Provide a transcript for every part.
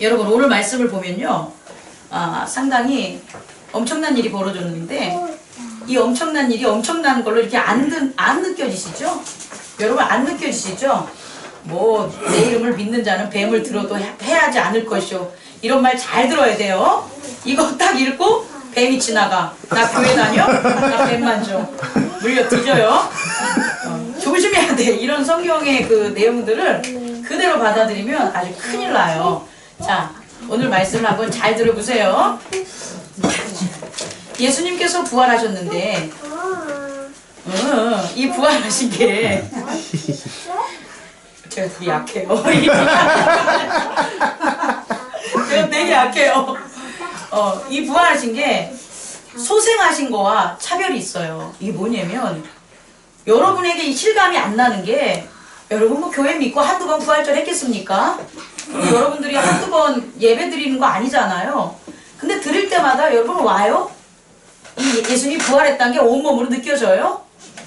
여러분 오늘 말씀을 보면요, 상당히 엄청난 일이 벌어졌는데 이 엄청난 일이 엄청난 걸로 이렇게 안 느껴지시죠? 여러분 안 느껴지시죠? 뭐 내 이름을 믿는 자는 뱀을 들어도 해하지 않을 것이오. 이런 말 잘 들어야 돼요. 이거 딱 읽고 뱀이 지나가. 나 교회 다녀? 나 뱀 만져. 물려 뒤져요. 조심해야 돼. 이런 성경의 그 내용들을 그대로 받아들이면 아주 큰일 나요. 자, 오늘 말씀을 한번 잘 들어보세요. 예수님께서 부활하셨는데 이 부활하신 게 제가 되게 약해요. 제가 되게 약해요. 이 부활하신 게 소생하신 거와 차별이 있어요. 이게 뭐냐면 여러분에게 이 실감이 안 나는 게, 여러분 뭐 교회 믿고 한두 번 부활절 했겠습니까? 여러분들이 한두 번 예배 드리는 거 아니잖아요. 근데 드릴 때마다 여러분 와요? 이 예수님이 부활했다는 게 온몸으로 느껴져요?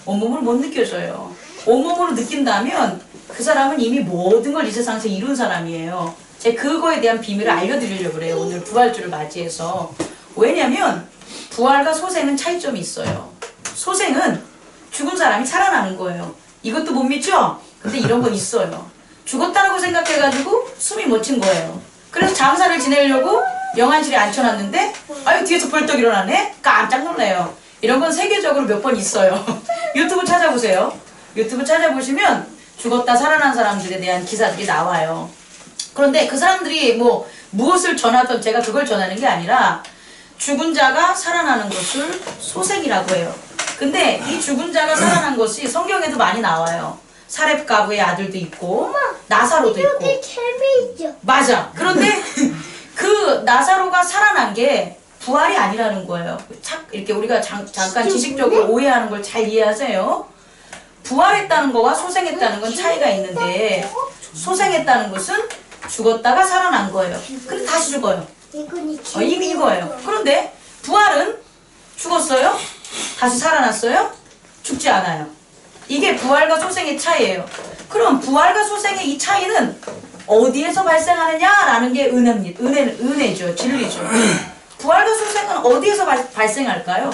온몸으로 못 느껴져요. 온몸으로 느낀다면 그 사람은 이미 모든 걸 이 세상에서 이룬 사람이에요. 제가 그거에 대한 비밀을 알려드리려고 그래요. 오늘 부활주를 맞이해서. 왜냐면 부활과 소생은 차이점이 있어요. 소생은 죽은 사람이 살아나는 거예요. 이것도 못 믿죠? 근데 이런 거 있어요. 죽었다라고 생각해가지고 숨이 멎힌 거예요. 그래서 장사를 지내려고 영안실에 앉혀놨는데 아유 뒤에서 벌떡 일어나네? 깜짝 놀래요. 이런 건 세계적으로 몇 번 있어요. 유튜브 찾아보세요. 유튜브 찾아보시면 죽었다 살아난 사람들에 대한 기사들이 나와요. 그런데 그 사람들이 뭐 무엇을 전하던, 제가 그걸 전하는 게 아니라 죽은 자가 살아나는 것을 소생이라고 해요. 근데 이 죽은 자가 살아난 것이 성경에도 많이 나와요. 사렙가부의 아들도 있고 나사로도 있고. 재미있죠. 맞아. 그런데 그 나사로가 살아난 게 부활이 아니라는 거예요. 이렇게 우리가 잠깐 지식적으로 오해하는 걸 잘 이해하세요. 부활했다는 거와 소생했다는 건 차이가 있는데, 소생했다는 것은 죽었다가 살아난 거예요. 근데 다시 죽어요. 이거예요. 그런데 부활은 죽었어요? 다시 살아났어요? 죽지 않아요. 이게 부활과 소생의 차이예요. 그럼 부활과 소생의 이 차이는 어디에서 발생하느냐라는 게 은혜죠. 진리죠. 부활과 소생은 어디에서 발생할까요?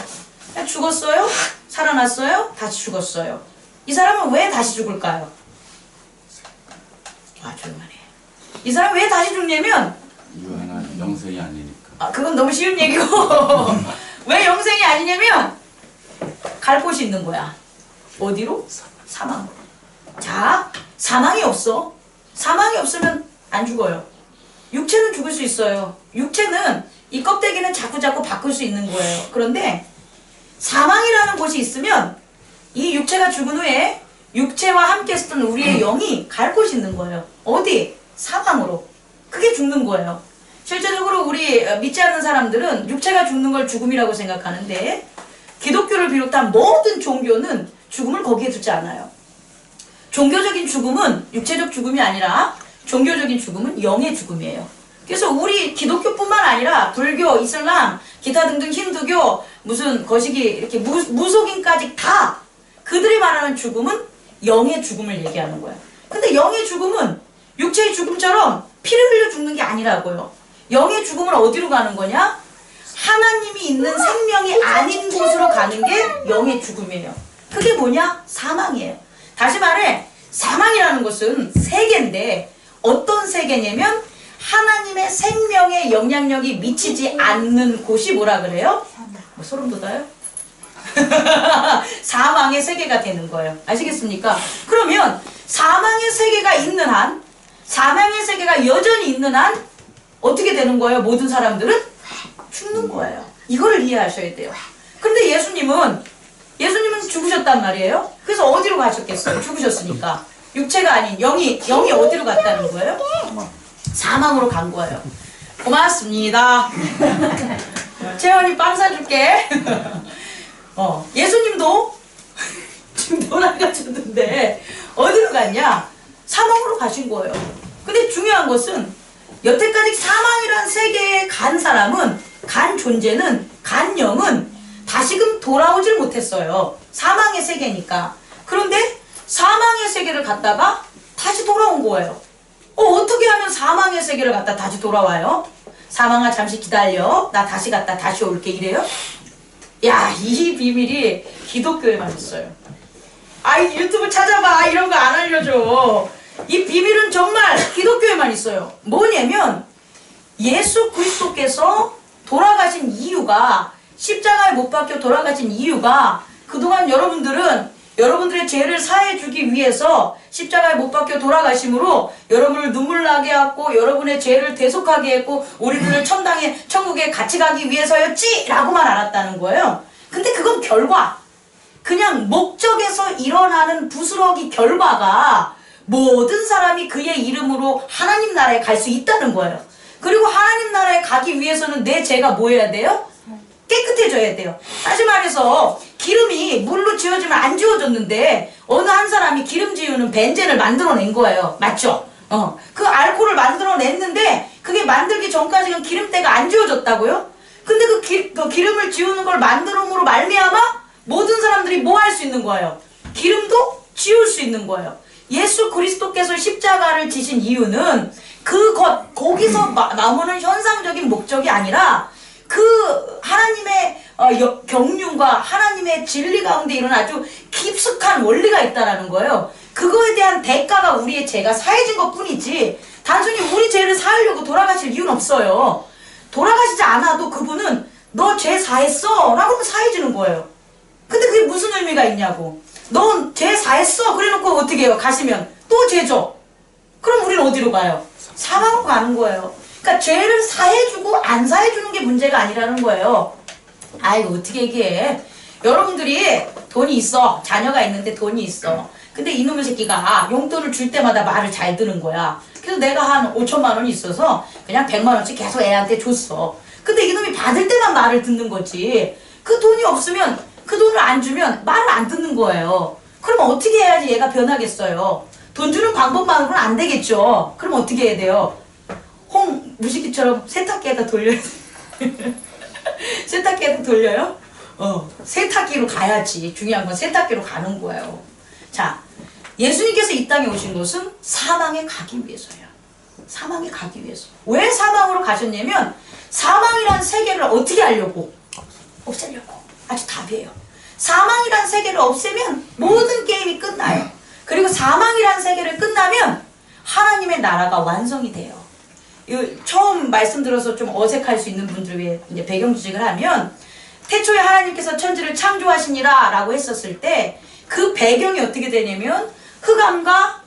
그냥 죽었어요? 살아났어요? 다시 죽었어요. 이 사람은 왜 다시 죽을까요? 조용하네. 이 사람은 왜 다시 죽냐면 이거는 영생이 아니니까. 그건 너무 쉬운 얘기고 왜 영생이 아니냐면 갈 곳이 있는 거야. 어디로? 사망으로. 자, 사망이 없어. 사망이 없으면 안 죽어요. 육체는 죽을 수 있어요. 육체는 이 껍데기는 자꾸자꾸 바꿀 수 있는 거예요. 그런데 사망이라는 곳이 있으면 이 육체가 죽은 후에 육체와 함께 있었던 우리의 영이 갈 곳이 있는 거예요. 어디? 사망으로. 그게 죽는 거예요. 실제적으로 우리 믿지 않는 사람들은 육체가 죽는 걸 죽음이라고 생각하는데, 기독교를 비롯한 모든 종교는 죽음을 거기에 두지 않아요. 종교적인 죽음은 육체적 죽음이 아니라 종교적인 죽음은 영의 죽음이에요. 그래서 우리 기독교뿐만 아니라 불교, 이슬람, 기타 등등 힌두교, 무슨 거시기 이렇게 무속인까지 다 그들이 말하는 죽음은 영의 죽음을 얘기하는 거예요. 근데 영의 죽음은 육체의 죽음처럼 피를 흘려 죽는 게 아니라고요. 영의 죽음은 어디로 가는 거냐? 하나님이 있는 생명이 아닌 곳으로 가는 게 영의 죽음이에요. 그게 뭐냐? 사망이에요. 다시 말해, 사망이라는 것은 세계인데 어떤 세계냐면 하나님의 생명의 영향력이 미치지 않는 곳이 뭐라 그래요? 소름 돋아요? 사망의 세계가 되는 거예요. 아시겠습니까? 그러면 사망의 세계가 있는 한, 사망의 세계가 여전히 있는 한 어떻게 되는 거예요? 모든 사람들은 죽는 거예요. 이거를 이해하셔야 돼요. 근데 예수님은 죽으셨단 말이에요. 그래서 어디로 가셨겠어요? 죽으셨으니까. 육체가 아닌 영이 어디로 갔다는 거예요? 사망으로 간 거예요. 고맙습니다. 채원이 빵 사줄게. 예수님도 지금 돌아가셨는데 어디로 갔냐? 사망으로 가신 거예요. 근데 중요한 것은 여태까지 사망이란 세계에 간 사람은, 간 존재는, 간 영은 다시금 돌아오질 못했어요. 사망의 세계니까. 그런데 사망의 세계를 갔다가 다시 돌아온 거예요. 어떻게 하면 사망의 세계를 갖다 다시 돌아와요? 사망아 잠시 기다려. 나 다시 갔다 다시 올게 이래요? 야, 이 비밀이 기독교에만 있어요. 아이 유튜브 찾아봐. 이런 거 안 알려줘. 이 비밀은 정말 기독교에만 있어요. 뭐냐면 예수 그리스도께서 돌아가신 이유가 십자가에 못 박혀 돌아가신 이유가 그동안 여러분들은 여러분들의 죄를 사해주기 위해서 십자가에 못 박혀 돌아가심으로 여러분을 눈물 나게 했고 여러분의 죄를 대속하게 했고 우리들을 천국에 같이 가기 위해서였지 라고만 알았다는 거예요. 근데 그건 결과, 그냥 목적에서 일어나는 부스러기 결과가 모든 사람이 그의 이름으로 하나님 나라에 갈 수 있다는 거예요. 그리고 하나님 나라에 가기 위해서는 내 죄가 뭐 해야 돼요? 깨끗해져야 돼요. 다시 말해서 기름이 물로 지워지면 안 지워졌는데 어느 한 사람이 기름 지우는 벤젠을 만들어낸 거예요. 맞죠? 그 알코올을 만들어냈는데 그게 만들기 전까지는 기름때가 안 지워졌다고요? 근데 그 기름을 지우는 걸 만들음으로 말미암아 모든 사람들이 뭐 할 수 있는 거예요? 기름도 지울 수 있는 거예요. 예수 그리스도께서 십자가를 지신 이유는 거기서 나오는 현상적인 목적이 아니라 그 하나님의 경륜과 하나님의 진리 가운데 이런 아주 깊숙한 원리가 있다라는 거예요. 그거에 대한 대가가 우리의 죄가 사해진 것 뿐이지 단순히 우리 죄를 사하려고 돌아가실 이유는 없어요. 돌아가시지 않아도 그분은 너 죄 사했어 라고 사해지는 거예요. 근데 그게 무슨 의미가 있냐고. 넌 죄 사했어 그래놓고 어떻게 해요? 가시면 또 죄죠. 그럼 우리는 어디로 가요? 사망으로 가는 거예요. 그러니까 죄를 사해주고 안 사해주는 게 문제가 아니라는 거예요. 아이고 어떻게 얘기해. 여러분들이 돈이 있어. 자녀가 있는데 돈이 있어. 근데 이놈의 새끼가 용돈을 줄 때마다 말을 잘 듣는 거야. 그래서 내가 한 5천만 원이 있어서 그냥 100만 원씩 계속 애한테 줬어. 근데 이놈이 받을 때만 말을 듣는 거지. 그 돈이 없으면 그 돈을 안 주면 말을 안 듣는 거예요. 그럼 어떻게 해야지 얘가 변하겠어요? 돈 주는 방법만으로는 안 되겠죠. 그럼 어떻게 해야 돼요? 무식이처럼 세탁기에다 돌려야 돼. 세탁기에다 돌려요? 세탁기로 가야지. 중요한 건 세탁기로 가는 거예요. 자, 예수님께서 이 땅에 오신 것은 사망에 가기 위해서예요. 사망에 가기 위해서. 왜 사망으로 가셨냐면 사망이란 세계를 어떻게 하려고? 없애려고. 아주 답이에요. 사망이란 세계를 없애면 모든 게임이 끝나요. 그리고 사망이란 세계를 끝나면 하나님의 나라가 완성이 돼요. 처음 말씀드려서 좀 어색할 수 있는 분들 위해 이제 배경 지식을 하면 태초에 하나님께서 천지를 창조하시니라 라고 했었을 때 그 배경이 어떻게 되냐면 흑암과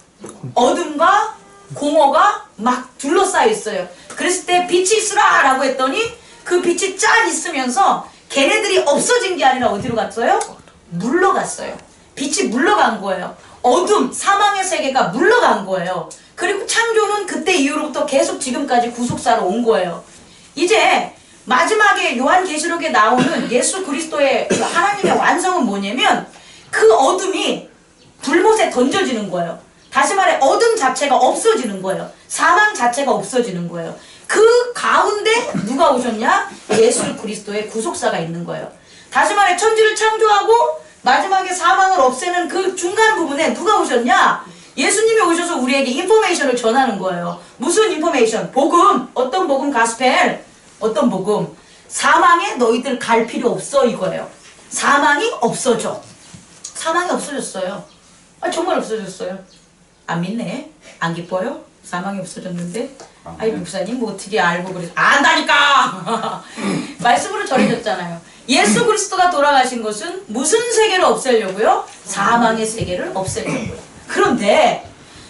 어둠과 공허가 막 둘러싸여 있어요. 그랬을 때 빛이 있으라 라고 했더니 그 빛이 쫙 있으면서 걔네들이 없어진 게 아니라 어디로 갔어요? 물러갔어요. 빛이 물러간 거예요. 어둠, 사망의 세계가 물러간 거예요. 그리고 창조는 그때 이후로부터 계속 지금까지 구속사로 온 거예요. 이제 마지막에 요한계시록에 나오는 예수 그리스도의 하나님의 완성은 뭐냐면 그 어둠이 불못에 던져지는 거예요. 다시 말해 어둠 자체가 없어지는 거예요. 사망 자체가 없어지는 거예요. 그 가운데 누가 오셨냐? 예수 그리스도의 구속사가 있는 거예요. 다시 말해 천지를 창조하고 마지막에 사망을 없애는 그 중간 부분에 누가 오셨냐? 예수님이 오셔서 우리에게 인포메이션을 전하는 거예요. 무슨 인포메이션? 복음. 어떤 복음? 가스펠. 어떤 복음? 사망에 너희들 갈 필요 없어 이거예요. 사망이 없어져. 사망이 없어졌어요. 정말 없어졌어요. 안 믿네. 안 기뻐요? 사망이 없어졌는데. 아이 목사님 뭐 어떻게 알고 그래? 안다니까. 말씀으로 전해졌잖아요. 예수 그리스도가 돌아가신 것은 무슨 세계를 없애려고요? 사망의 세계를 없애려고요. 그런데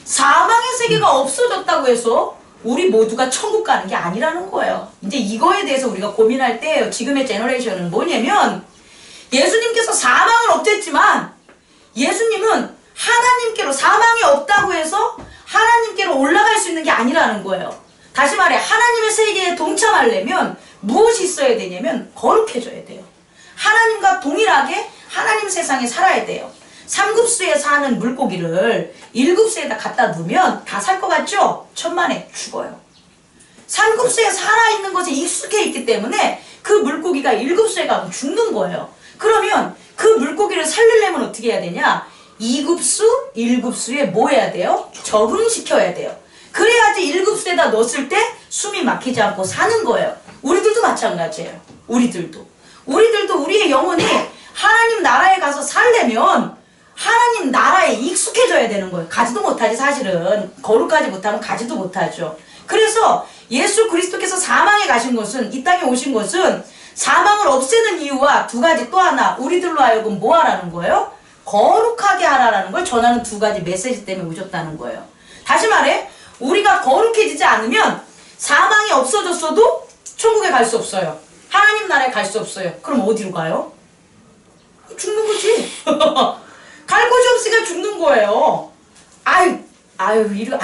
사망의 세계가 없어졌다고 해서 우리 모두가 천국 가는 게 아니라는 거예요. 이제 이거에 대해서 우리가 고민할 때예요. 지금의 제너레이션은 뭐냐면 예수님께서 사망을 없앴지만 예수님은 하나님께로 사망이 없다고 해서 하나님께로 올라갈 수 있는 게 아니라는 거예요. 다시 말해 하나님의 세계에 동참하려면 무엇이 있어야 되냐면 거룩해져야 돼요. 하나님과 동일하게 하나님 세상에 살아야 돼요. 3급수에 사는 물고기를 1급수에다 갖다 놓으면 다 살 것 같죠? 천만에 죽어요. 3급수에 살아있는 것에 익숙해 있기 때문에 그 물고기가 1급수에 가면 죽는 거예요. 그러면 그 물고기를 살리려면 어떻게 해야 되냐? 2급수, 1급수에 뭐 해야 돼요? 적응시켜야 돼요. 그래야지 일급수에다 넣었을 때 숨이 막히지 않고 사는 거예요. 우리들도 마찬가지예요. 우리들도 우리의 영혼이 하나님 나라에 가서 살려면 하나님 나라에 익숙해져야 되는 거예요. 가지도 못하지 사실은. 거룩하지 못하면 가지도 못하죠. 그래서 예수 그리스도께서 사망에 가신 것은, 이 땅에 오신 것은 사망을 없애는 이유와 두 가지, 또 하나 우리들로 하여금 뭐 하라는 거예요? 거룩하게 하라는 걸 전하는 두 가지 메시지 때문에 오셨다는 거예요. 다시 말해 우리가 거룩해지지 않으면 사망이 없어졌어도 천국에 갈 수 없어요. 하나님 나라에 갈 수 없어요. 그럼 어디로 가요? 죽는 거지. 갈 곳이 없으니까 죽는 거예요.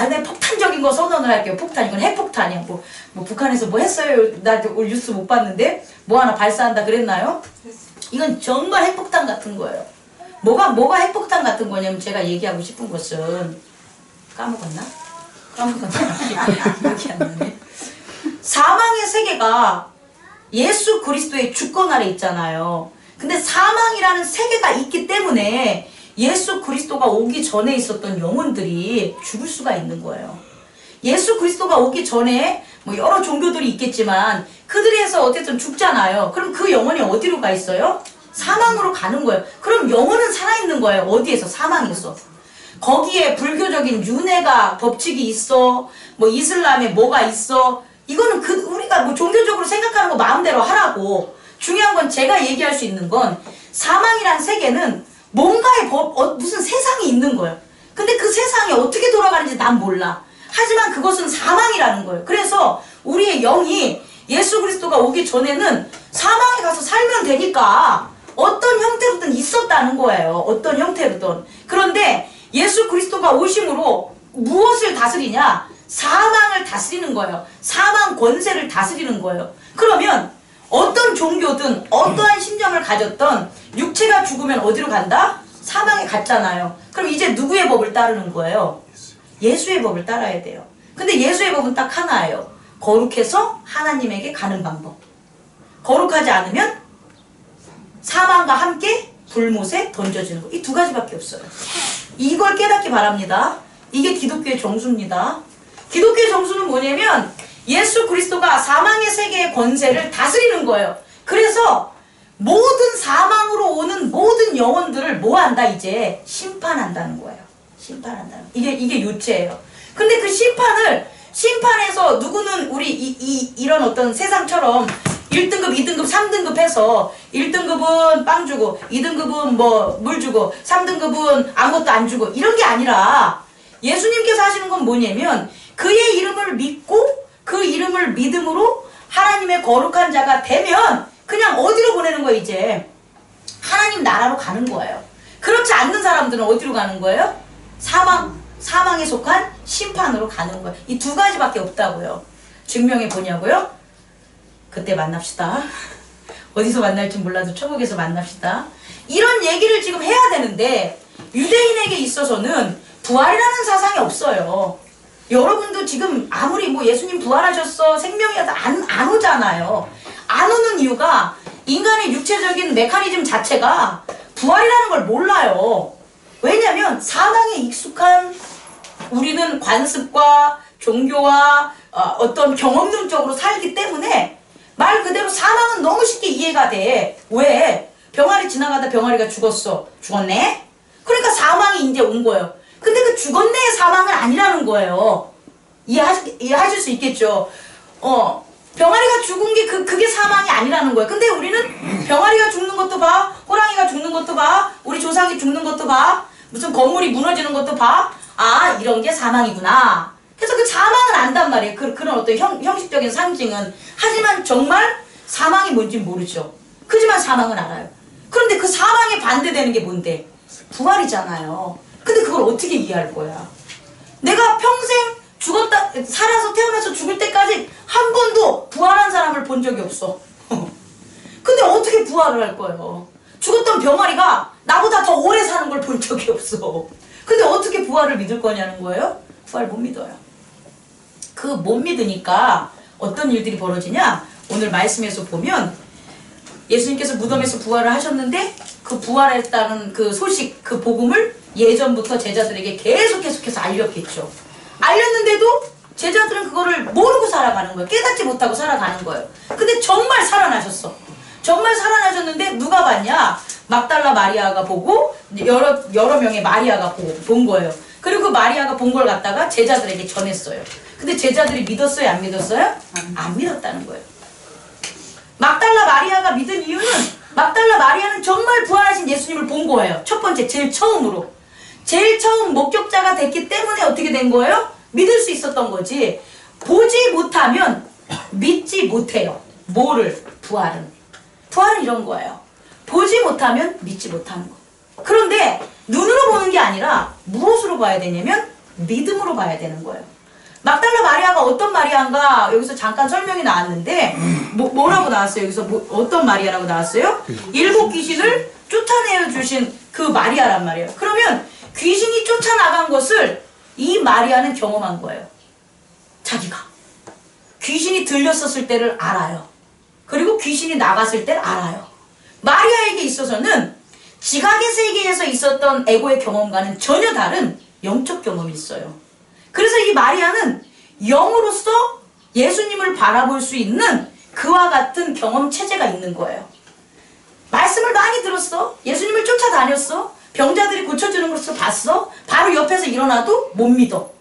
내가 폭탄적인 거 선언을 할게요. 폭탄, 이건 핵폭탄이야. 뭐 북한에서 뭐 했어요? 나 오늘 뉴스 못 봤는데 뭐 하나 발사한다 그랬나요? 이건 정말 핵폭탄 같은 거예요. 뭐가 핵폭탄 같은 거냐면, 제가 얘기하고 싶은 것은 까먹었나? 기억이 안 나네. 사망의 세계가 예수 그리스도의 주권 아래 있잖아요. 근데 사망이라는 세계가 있기 때문에 예수 그리스도가 오기 전에 있었던 영혼들이 죽을 수가 있는 거예요. 예수 그리스도가 오기 전에 뭐 여러 종교들이 있겠지만 그들에서 어쨌든 죽잖아요. 그럼 그 영혼이 어디로 가 있어요? 사망으로 가는 거예요. 그럼 영혼은 살아있는 거예요. 어디에서? 사망에서. 거기에 불교적인 윤회가 법칙이 있어, 뭐 이슬람에 뭐가 있어, 이거는 우리가 뭐 종교적으로 생각하는 거 마음대로 하라고. 중요한 건 제가 얘기할 수 있는 건, 사망이란 세계는 뭔가의 무슨 세상이 있는 거예요. 근데 그 세상이 어떻게 돌아가는지 난 몰라. 하지만 그것은 사망이라는 거예요. 그래서 우리의 영이 예수 그리스도가 오기 전에는 사망에 가서 살면 되니까 어떤 형태로든 있었다는 거예요. 어떤 형태로든. 그런데 예수 그리스도가 오심으로 무엇을 다스리냐? 사망을 다스리는 거예요. 사망 권세를 다스리는 거예요. 그러면 어떤 종교든 어떠한 신념을 가졌던 육체가 죽으면 어디로 간다? 사망에 갔잖아요. 그럼 이제 누구의 법을 따르는 거예요? 예수의 법을 따라야 돼요. 근데 예수의 법은 딱 하나예요. 거룩해서 하나님에게 가는 방법. 거룩하지 않으면 사망과 함께 불못에 던져지는 거. 이 두 가지밖에 없어요. 이걸 깨닫기 바랍니다. 이게 기독교의 정수입니다. 기독교의 정수는 뭐냐면 예수 그리스도가 사망의 세계의 권세를 다스리는 거예요. 그래서 모든 사망으로 오는 모든 영혼들을 뭐 한다? 이제 심판한다는 거예요. 심판한다는 거. 이게 요체예요. 근데 그 심판에서 누구는 이런 어떤 세상처럼 1등급, 2등급, 3등급 해서 1등급은 빵 주고 2등급은 뭐 물 주고 3등급은 아무것도 안 주고 이런 게 아니라, 예수님께서 하시는 건 뭐냐면 그의 이름을 믿고 그 이름을 믿음으로 하나님의 거룩한 자가 되면 그냥 어디로 보내는 거예요? 이제 하나님 나라로 가는 거예요. 그렇지 않는 사람들은 어디로 가는 거예요? 사망에 속한 심판으로 가는 거예요. 이 두 가지밖에 없다고요. 증명해 보냐고요? 그때 만납시다. 어디서 만날지 몰라도 천국에서 만납시다. 이런 얘기를 지금 해야 되는데 유대인에게 있어서는 부활이라는 사상이 없어요. 여러분도 지금 아무리 뭐 예수님 부활하셨어 생명이어도 안 오잖아요. 안 오는 이유가 인간의 육체적인 메커니즘 자체가 부활이라는 걸 몰라요. 왜냐면 사망에 익숙한 우리는 관습과 종교와 어떤 경험론적으로 살기 때문에 말 그대로 사망은 너무 쉽게 이해가 돼. 왜? 병아리 지나가다 병아리가 죽었어. 죽었네? 그러니까 사망이 이제 온 거예요. 근데 그 죽었네의 사망은 아니라는 거예요. 이해하실 수 있겠죠? 병아리가 죽은 게 그게 사망이 아니라는 거예요. 근데 우리는 병아리가 죽는 것도 봐, 호랑이가 죽는 것도 봐, 우리 조상이 죽는 것도 봐, 무슨 건물이 무너지는 것도 봐. 아, 이런 게 사망이구나. 그래서 그 사망은 안단 말이에요. 그런 어떤 형식적인 상징은. 하지만 정말 사망이 뭔지 모르죠. 그지만 사망은 알아요. 그런데 그 사망에 반대되는 게 뭔데? 부활이잖아요. 근데 그걸 어떻게 이해할 거야? 내가 평생 살아서 태어나서 죽을 때까지 한 번도 부활한 사람을 본 적이 없어. 근데 어떻게 부활을 할 거예요? 죽었던 병아리가 나보다 더 오래 사는 걸 본 적이 없어. 근데 어떻게 부활을 믿을 거냐는 거예요? 부활 못 믿어요. 그 못 믿으니까 어떤 일들이 벌어지냐? 오늘 말씀에서 보면 예수님께서 무덤에서 부활을 하셨는데 그 부활했다는 그 소식, 그 복음을 예전부터 제자들에게 계속해서 알렸겠죠. 알렸는데도 제자들은 그거를 모르고 살아가는 거예요. 깨닫지 못하고 살아가는 거예요. 근데 정말 살아나셨어. 정말 살아나셨는데 누가 봤냐? 막달라 마리아가 보고 여러 명의 마리아가 본 거예요. 그리고 그 마리아가 본 걸 갖다가 제자들에게 전했어요. 근데 제자들이 믿었어요? 안 믿었어요? 안 믿었다는 거예요. 막달라 마리아가 믿은 이유는 막달라 마리아는 정말 부활하신 예수님을 본 거예요. 첫 번째, 제일 처음으로. 제일 처음 목격자가 됐기 때문에 어떻게 된 거예요? 믿을 수 있었던 거지. 보지 못하면 믿지 못해요. 뭐를? 부활은. 부활은 이런 거예요. 보지 못하면 믿지 못하는 거. 그런데 눈으로 보는 게 아니라 무엇으로 봐야 되냐면 믿음으로 봐야 되는 거예요. 막달라 마리아가 어떤 마리아인가 여기서 잠깐 설명이 나왔는데 뭐라고 나왔어요? 여기서 어떤 마리아라고 나왔어요? 7 귀신을 쫓아내어 주신 그 마리아란 말이에요. 그러면 귀신이 쫓아나간 것을 이 마리아는 경험한 거예요. 자기가. 귀신이 들렸었을 때를 알아요. 그리고 귀신이 나갔을 때를 알아요. 마리아에게 있어서는 지각의 세계에서 있었던 에고의 경험과는 전혀 다른 영적 경험이 있어요. 그래서 이 마리아는 영으로서 예수님을 바라볼 수 있는 그와 같은 경험 체제가 있는 거예요. 말씀을 많이 들었어. 예수님을 쫓아다녔어. 병자들이 고쳐주는 것을 봤어. 바로 옆에서 일어나도 못 믿어.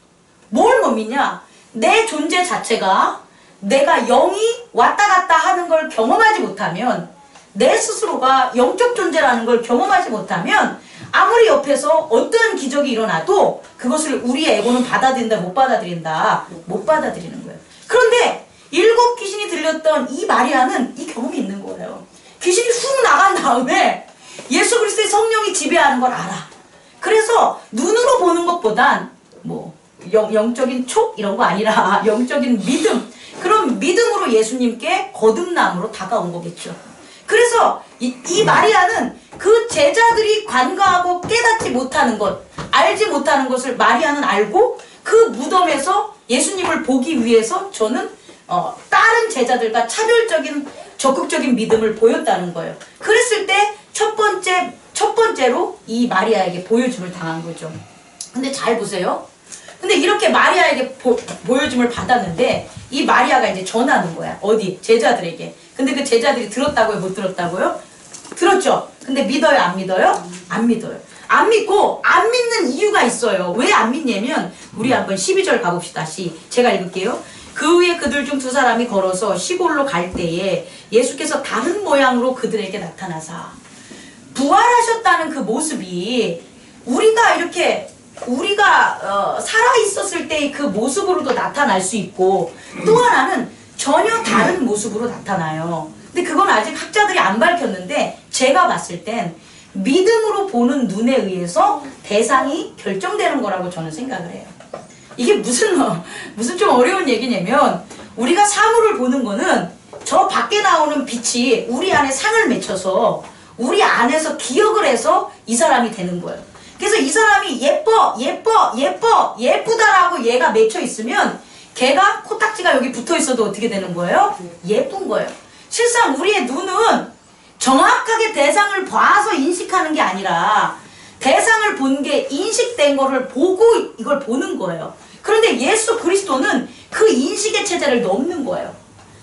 뭘 못 믿냐? 내 존재 자체가 내가 영이 왔다 갔다 하는 걸 경험하지 못하면, 내 스스로가 영적 존재라는 걸 경험하지 못하면 아무리 옆에서 어떠한 기적이 일어나도 그것을 우리의 에고는 받아들인다, 못 받아들인다? 못 받아들이는 거예요. 그런데 7 귀신이 들렸던 이 마리아는 이 경험이 있는 거예요. 귀신이 훅 나간 다음에 예수 그리스도의 성령이 지배하는 걸 알아. 그래서 눈으로 보는 것보단 영적인 촉 이런 거 아니라 영적인 믿음, 그런 믿음으로 예수님께 거듭남으로 다가온 거겠죠. 그래서 이 마리아는 그 제자들이 간과하고 깨닫지 못하는 것, 알지 못하는 것을 마리아는 알고 그 무덤에서 예수님을 보기 위해서 저는 다른 제자들과 차별적인 적극적인 믿음을 보였다는 거예요. 그랬을 때 첫 번째로 이 마리아에게 보여줌을 당한 거죠. 근데 잘 보세요. 근데 이렇게 마리아에게 보여줌을 받았는데 이 마리아가 이제 전하는 거야. 어디? 제자들에게. 근데 그 제자들이 들었다고요? 못 들었다고요? 들었죠? 근데 믿어요? 안 믿어요? 안 믿어요. 안 믿고 안 믿는 이유가 있어요. 왜 안 믿냐면 우리 한번 12절 가봅시다. 제가 읽을게요. 그 후에 그들 중 2 사람이 걸어서 시골로 갈 때에 예수께서 다른 모양으로 그들에게 나타나사, 부활하셨다는 그 모습이 우리가 살아있었을 때의 그 모습으로도 나타날 수 있고, 또 하나는 전혀 다른 모습으로 나타나요. 근데 그건 아직 학자들이 안 밝혔는데 제가 봤을 땐 믿음으로 보는 눈에 의해서 대상이 결정되는 거라고 저는 생각을 해요. 이게 무슨 좀 어려운 얘기냐면, 우리가 사물을 보는 거는 저 밖에 나오는 빛이 우리 안에 상을 맺혀서 우리 안에서 기억을 해서 이 사람이 되는 거예요. 그래서 이 사람이 예쁘다라고 얘가 맺혀 있으면 걔가 코딱지가 여기 붙어 있어도 어떻게 되는 거예요? 예쁜 거예요. 실상 우리의 눈은 정확하게 대상을 봐서 인식하는 게 아니라 대상을 본 게 인식된 거를 보고 이걸 보는 거예요. 그런데 예수 그리스도는 그 인식의 체제를 넘는 거예요.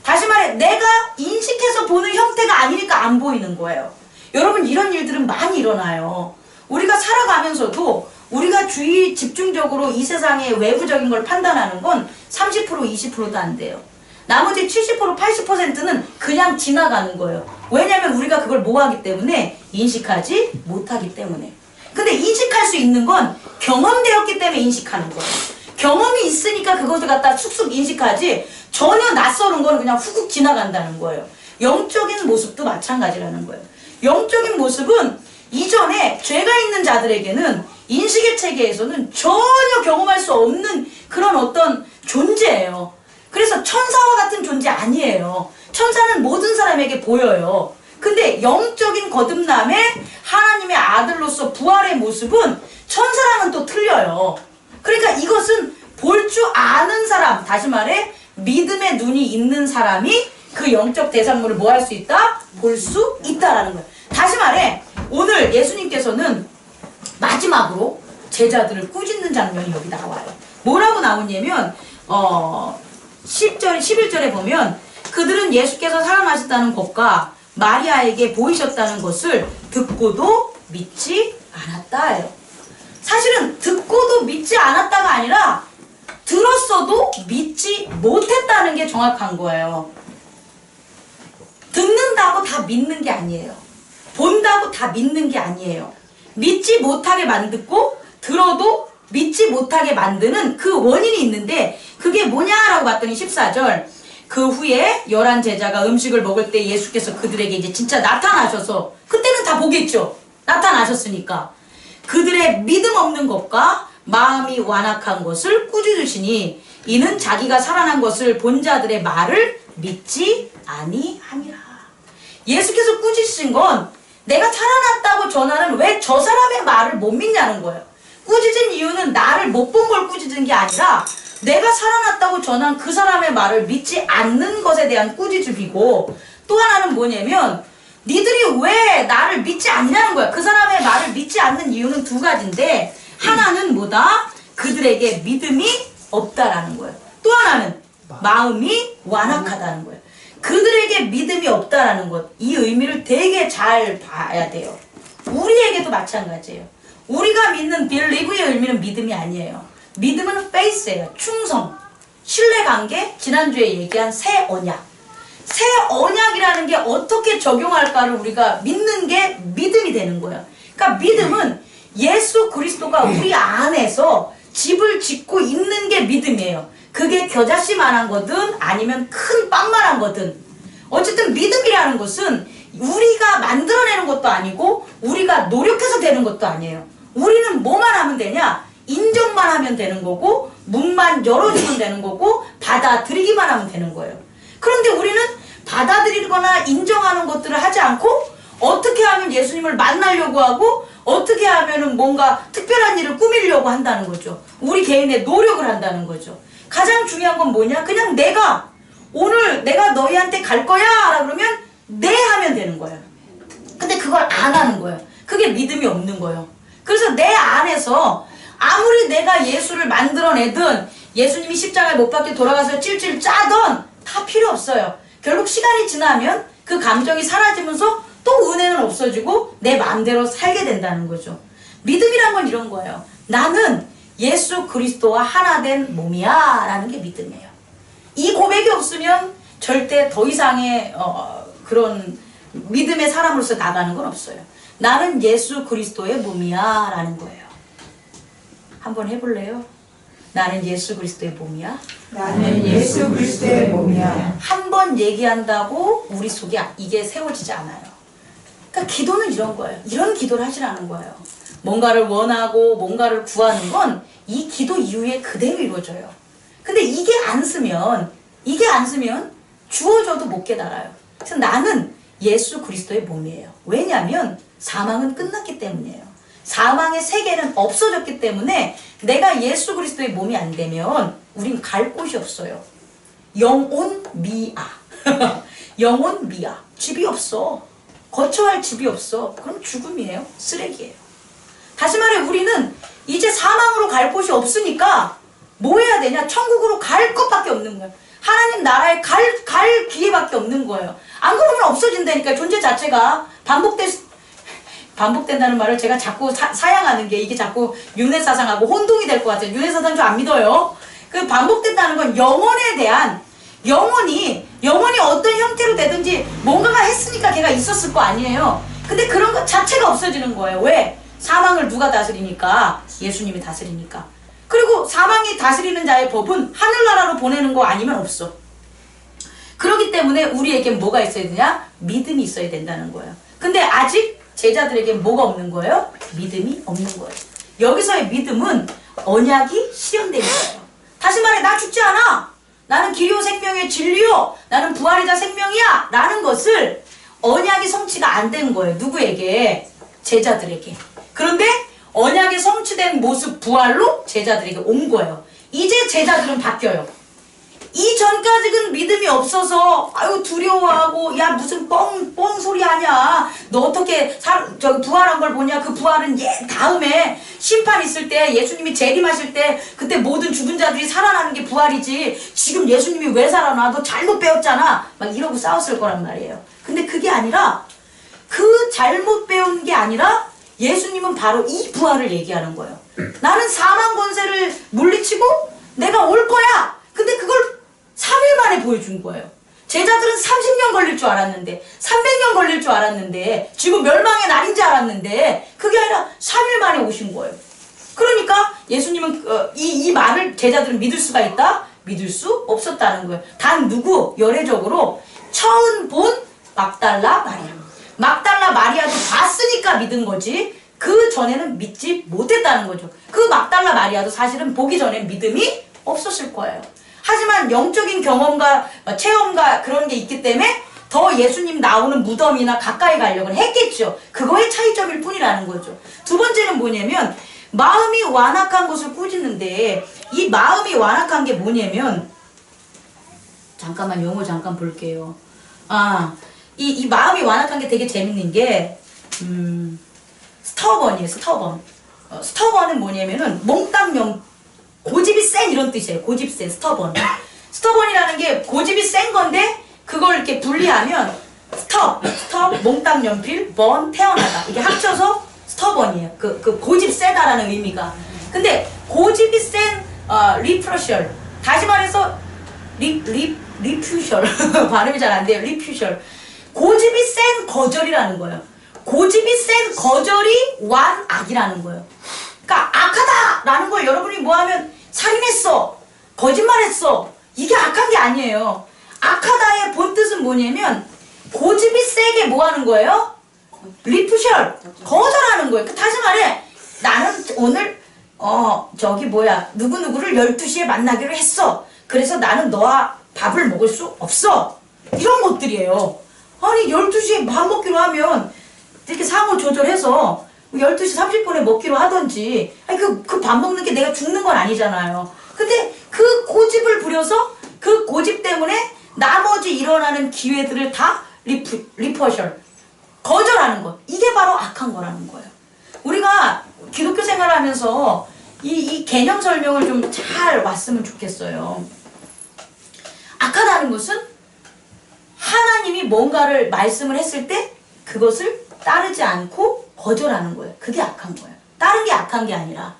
다시 말해, 내가 인식해서 보는 형태가 아니니까 안 보이는 거예요. 여러분, 이런 일들은 많이 일어나요. 우리가 살아가면서도 우리가 집중적으로 이 세상의 외부적인 걸 판단하는 건 30% 20%도 안 돼요. 나머지 70% 80%는 그냥 지나가는 거예요. 왜냐면 우리가 그걸 뭐 하기 때문에? 인식하지 못하기 때문에. 근데 인식할 수 있는 건 경험되었기 때문에 인식하는 거예요. 경험이 있으니까 그것을 갖다 쑥쑥 인식하지, 전혀 낯설은 건 그냥 훅훅 지나간다는 거예요. 영적인 모습도 마찬가지라는 거예요. 영적인 모습은 이전에 죄가 있는 자들에게는 인식의 체계에서는 전혀 경험할 수 없는 그런 어떤 존재예요. 그래서 천사와 같은 존재 아니에요. 천사는 모든 사람에게 보여요. 근데 영적인 거듭남의 하나님의 아들로서 부활의 모습은 천사랑은 또 틀려요. 그러니까 이것은 볼 줄 아는 사람, 다시 말해 믿음의 눈이 있는 사람이 그 영적 대상물을 뭐 할 수 있다? 볼 수 있다라는 거예요. 다시 말해, 오늘 예수님께서는 마지막으로 제자들을 꾸짖는 장면이 여기 나와요. 뭐라고 나오냐면 10절, 11절에 보면 그들은 예수께서 살아나셨다는 것과 마리아에게 보이셨다는 것을 듣고도 믿지 않았다예요. 사실은 듣고도 믿지 않았다가 아니라 들었어도 믿지 못했다는 게 정확한 거예요. 듣는다고 다 믿는 게 아니에요. 본다고 다 믿는 게 아니에요. 믿지 못하게 만들고 들어도 믿지 못하게 만드는 그 원인이 있는데 그게 뭐냐라고 봤더니 14절 그 후에 11 제자가 음식을 먹을 때 예수께서 그들에게 이제 진짜 나타나셔서 그때는 다 보겠죠. 나타나셨으니까 그들의 믿음 없는 것과 마음이 완악한 것을 꾸짖으시니 이는 자기가 살아난 것을 본 자들의 말을 믿지 아니함이라. 예수께서 꾸짖으신 건 내가 살아났다고 전하는 왜 저 사람의 말을 못 믿냐는 거예요. 꾸짖은 이유는 나를 못 본 걸 꾸짖은 게 아니라 내가 살아났다고 전한 그 사람의 말을 믿지 않는 것에 대한 꾸짖음이고 또 하나는 뭐냐면 니들이 왜 나를 믿지 않냐는 거야. 그 사람의 말을 믿지 않는 이유는 두 가지인데 하나는 뭐다? 그들에게 믿음이 없다라는 거예요. 또 하나는 마음이 완악하다는 거예요. 그들에게 믿음이 없다라는 것, 이 의미를 되게 잘 봐야 돼요. 우리에게도 마찬가지예요. 우리가 믿는 believe의 의미는 믿음이 아니에요. 믿음은 faith예요. 충성, 신뢰관계, 지난주에 얘기한 새 언약. 새 언약이라는 게 어떻게 적용할까를 우리가 믿는 게 믿음이 되는 거예요. 그러니까 믿음은 예수 그리스도가 우리 안에서 집을 짓고 있는 게 믿음이에요. 그게 겨자씨만한 거든 아니면 큰 빵만한 거든 어쨌든 믿음이라는 것은 우리가 만들어내는 것도 아니고 우리가 노력해서 되는 것도 아니에요. 우리는 뭐만 하면 되냐? 인정만 하면 되는 거고 문만 열어주면 되는 거고 받아들이기만 하면 되는 거예요. 그런데 우리는 받아들이거나 인정하는 것들을 하지 않고 어떻게 하면 예수님을 만나려고 하고 어떻게 하면 뭔가 특별한 일을 꾸미려고 한다는 거죠. 우리 개인의 노력을 한다는 거죠. 가장 중요한 건 뭐냐? 그냥 내가 오늘 내가 너희한테 갈 거야 라고 그러면 네 하면 되는 거예요. 근데 그걸 안 하는 거예요. 그게 믿음이 없는 거예요. 그래서 내 안에서 아무리 내가 예수를 만들어내든 예수님이 십자가에 못 박혀 돌아가서 찔찔 짜던 다 필요 없어요. 결국 시간이 지나면 그 감정이 사라지면서 또 은혜는 없어지고 내 마음대로 살게 된다는 거죠. 믿음이란 건 이런 거예요. 나는 예수 그리스도와 하나 된 몸이야 라는 게 믿음이에요. 이 고백이 없으면 절대 더 이상의 그런 믿음의 사람으로서 나가는 건 없어요. 나는 예수 그리스도의 몸이야 라는 거예요. 한번 해볼래요? 나는 예수 그리스도의 몸이야. 나는 예수 그리스도의 몸이야. 한 번 얘기한다고 우리 속에 이게 세워지지 않아요. 그러니까 기도는 이런 거예요. 이런 기도를 하시라는 거예요. 뭔가를 원하고 뭔가를 구하는 건 이 기도 이후에 그대로 이루어져요. 근데 이게 안 쓰면 주어져도 못 깨달아요. 그래서 나는 예수 그리스도의 몸이에요. 왜냐하면 사망은 끝났기 때문이에요. 사망의 세계는 없어졌기 때문에 내가 예수 그리스도의 몸이 안 되면 우린 갈 곳이 없어요. 영혼 미아. 영혼 미아. 집이 없어. 거처할 집이 없어. 그럼 죽음이에요. 쓰레기예요. 다시 말해 우리는 이제 사망으로 갈 곳이 없으니까 뭐 해야 되냐? 천국으로 갈 것밖에 없는 거예요. 하나님 나라에 갈 기회밖에 없는 거예요. 안 그러면 없어진다니까. 존재 자체가 반복된다는 말을 제가 자꾸 사양하는 게 이게 자꾸 윤회사상하고 혼동이 될 것 같아요. 윤회사상 좀 안 믿어요. 그 반복된다는 건 영혼에 대한 영혼이 어떤 형태로 되든지 뭔가가 했으니까 걔가 있었을 거 아니에요. 근데 그런 것 자체가 없어지는 거예요. 왜? 사망을 누가 다스리니까? 예수님이 다스리니까. 그리고 사망이 다스리는 자의 법은 하늘나라로 보내는 거 아니면 없어. 그렇기 때문에 우리에게 뭐가 있어야 되냐? 믿음이 있어야 된다는 거예요. 근데 아직 제자들에게 뭐가 없는 거예요? 믿음이 없는 거예요. 여기서의 믿음은 언약이 실현된 거예요. 다시 말해 나 죽지 않아. 나는 길이요 생명의 진리요. 나는 부활이자 생명이야. 라는 것을 언약이 성취가 안 된 거예요. 누구에게? 제자들에게. 그런데 언약이 성취된 모습 부활로 제자들에게 온 거예요. 이제 제자들은 바뀌어요. 이전까지는 믿음이 없어서 아유 두려워 두려워하고 야 무슨 뻥 소리 하냐 너 어떻게 부활한 걸 보냐 그 부활은 다음에 심판 있을 때 예수님이 재림하실 때 그때 모든 죽은 자들이 살아나는 게 부활이지 지금 예수님이 왜 살아나 너 잘못 배웠잖아 막 이러고 싸웠을 거란 말이에요. 근데 그게 아니라 그 잘못 배운 게 아니라 예수님은 바로 이 부활을 얘기하는 거예요. 나는 사망 권세를 물리치고 내가 올 거야. 근데 그걸 3일 만에 보여준 거예요. 제자들은 30년 걸릴 줄 알았는데 300년 걸릴 줄 알았는데 지금 멸망의 날인 줄 알았는데 그게 아니라 3일 만에 오신 거예요. 그러니까 예수님은 이 말을 제자들은 믿을 수가 있다? 믿을 수 없었다는 거예요. 단 누구? 열애적으로 처음 본 막달라 마리아. 막달라 마리아도 봤으니까 믿은 거지 그 전에는 믿지 못했다는 거죠. 그 막달라 마리아도 사실은 보기 전에 믿음이 없었을 거예요. 하지만 영적인 경험과 체험과 그런 게 있기 때문에 더 예수님 나오는 무덤이나 가까이 가려고 했겠죠. 그거의 차이점일 뿐이라는 거죠. 두 번째는 뭐냐면 마음이 완악한 것을 꾸짖는데 이 마음이 완악한 게 뭐냐면 잠깐만 영어 잠깐 볼게요. 이 마음이 완악한 게 되게 재밌는 게 스터번이에요. 스터번은 뭐냐면은 몽땅 고집이 센 이런 뜻이에요. 고집 센 스터번. 스터번이라는 게 고집이 센 건데 그걸 이렇게 분리하면 스톱 몽땅 연필 번 태어나다 이게 합쳐서 스터번이에요. 그 고집 세다라는 의미가. 근데 고집이 센 리프러셜 다시 말해서 리퓨셜 발음이 잘 안 돼요. 리퓨셜 고집이 센 거절이라는 거예요. 고집이 센 거절이 완악이라는 거예요. 그러니까 악하다라는 걸 여러분이 뭐하면 살인했어, 거짓말했어 이게 악한 게 아니에요. 악하다의 본뜻은 뭐냐면 고집이 세게 뭐하는 거예요? 리프셜 거절하는 거예요. 다시 말해 나는 오늘 누구누구를 12시에 만나기로 했어. 그래서 나는 너와 밥을 먹을 수 없어. 이런 것들이에요. 아니 12시에 밥 먹기로 하면 이렇게 상호 조절해서 12시 30분에 먹기로 하던지 아니 그 밥 먹는 게 내가 죽는 건 아니잖아요. 근데 그 고집을 부려서 그 고집 때문에 나머지 일어나는 기회들을 다 리퍼셜 거절하는 것 이게 바로 악한 거라는 거예요. 우리가 기독교 생활을 하면서 이 개념 설명을 좀 잘 왔으면 좋겠어요. 악하다는 것은 하나님이 뭔가를 말씀을 했을 때 그것을 따르지 않고 거절하는 거예요. 그게 악한 거예요. 다른 게 악한 게 아니라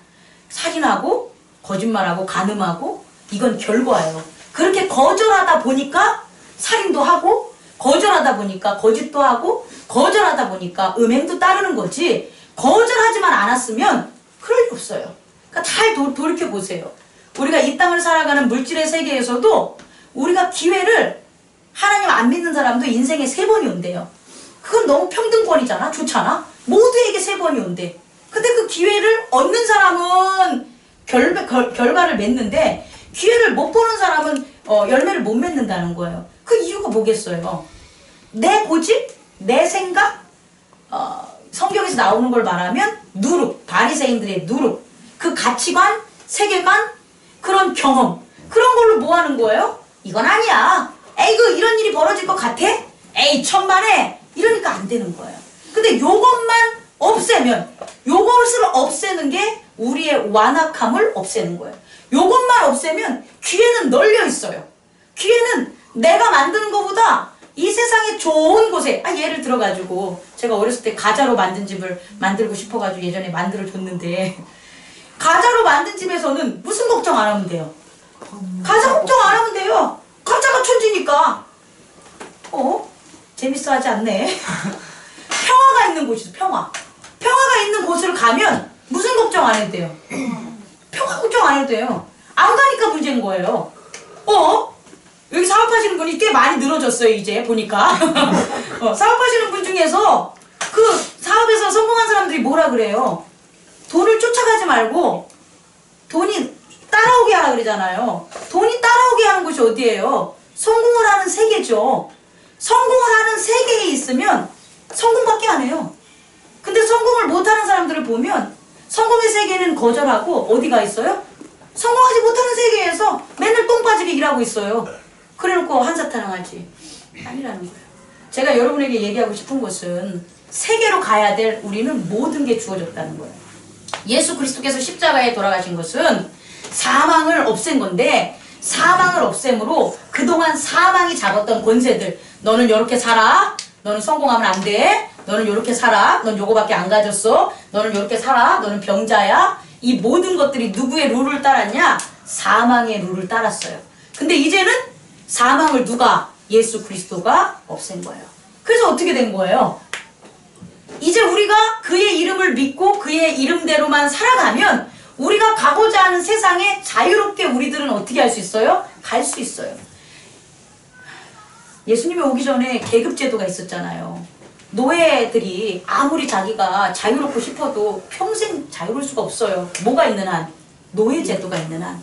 살인하고 거짓말하고 간음하고 이건 결과예요. 그렇게 거절하다 보니까 살인도 하고 거절하다 보니까 거짓도 하고 거절하다 보니까 음행도 따르는 거지 거절하지만 않았으면 그럴 리 없어요. 그러니까 잘 돌이켜보세요. 우리가 이 땅을 살아가는 물질의 세계에서도 우리가 기회를 하나님 안 믿는 사람도 인생에 3번이 온대요. 그건 너무 평등권이잖아. 좋잖아. 모두에게 3번이 온대. 근데 그 기회를 얻는 사람은 결과를 맺는데 기회를 못 보는 사람은 열매를 못 맺는다는 거예요. 그 이유가 뭐겠어요? 내 고집, 내 생각, 성경에서 나오는 걸 말하면 누룩, 바리새인들의 누룩, 그 가치관, 세계관, 그런 경험, 그런 걸로 뭐 하는 거예요? 이건 아니야. 에이그 이런 일이 벌어질 것 같아? 에이 천만에 이러니까 안 되는 거예요. 근데 요것만 없애면 요것을 없애는 게 우리의 완악함을 없애는 거예요. 요것만 없애면 기회는 널려 있어요. 기회는 내가 만드는 것보다 이 세상에 좋은 곳에 예를 들어가지고 제가 어렸을 때 가자로 만든 집을 만들고 싶어가지고 예전에 만들어줬는데 가자로 만든 집에서는 무슨 걱정 안 하면 돼요? 가자 걱정 안 하면 돼요. 가자가 천지니까. 재밌어 하지 않네. 평화가 있는 곳이죠. 평화가 있는 곳을 가면 무슨 걱정 안 해도 돼요? 평화 걱정 안 해도 돼요. 안 가니까 문제인 거예요. 여기 사업하시는 분이 꽤 많이 늘어졌어요. 이제 보니까 사업하시는 분 중에서 그 사업에서 성공한 사람들이 뭐라 그래요? 돈을 쫓아가지 말고 돈이 따라오게 하라 그러잖아요. 돈이 따라오게 하는 곳이 어디예요? 성공을 하는 세계죠. 성공을 하는 세계에 있으면 성공밖에 안 해요. 근데 성공을 못하는 사람들을 보면 성공의 세계는 거절하고 어디가 있어요? 성공하지 못하는 세계에서 맨날 똥 빠지게 일하고 있어요. 그래놓고 한사타령하지. 아니라는 거예요. 제가 여러분에게 얘기하고 싶은 것은 세계로 가야 될 우리는 모든 게 주어졌다는 거예요. 예수 그리스도께서 십자가에 돌아가신 것은 사망을 없앤 건데, 사망을 없앰으로 그동안 사망이 잡았던 권세들, 너는 이렇게 살아, 너는 성공하면 안 돼, 너는 이렇게 살아, 넌 요거밖에 안 가졌어, 너는 이렇게 살아, 너는 병자야, 이 모든 것들이 누구의 룰을 따랐냐? 사망의 룰을 따랐어요. 근데 이제는 사망을 누가? 예수 그리스도가 없앤 거예요. 그래서 어떻게 된 거예요? 이제 우리가 그의 이름을 믿고 그의 이름대로만 살아가면 우리가 가고자 하는 세상에 자유롭게 우리들은 어떻게 할 수 있어요? 갈 수 있어요. 예수님이 오기 전에 계급제도가 있었잖아요. 노예들이 아무리 자기가 자유롭고 싶어도 평생 자유로울 수가 없어요. 뭐가 있는 한? 노예제도가 있는 한.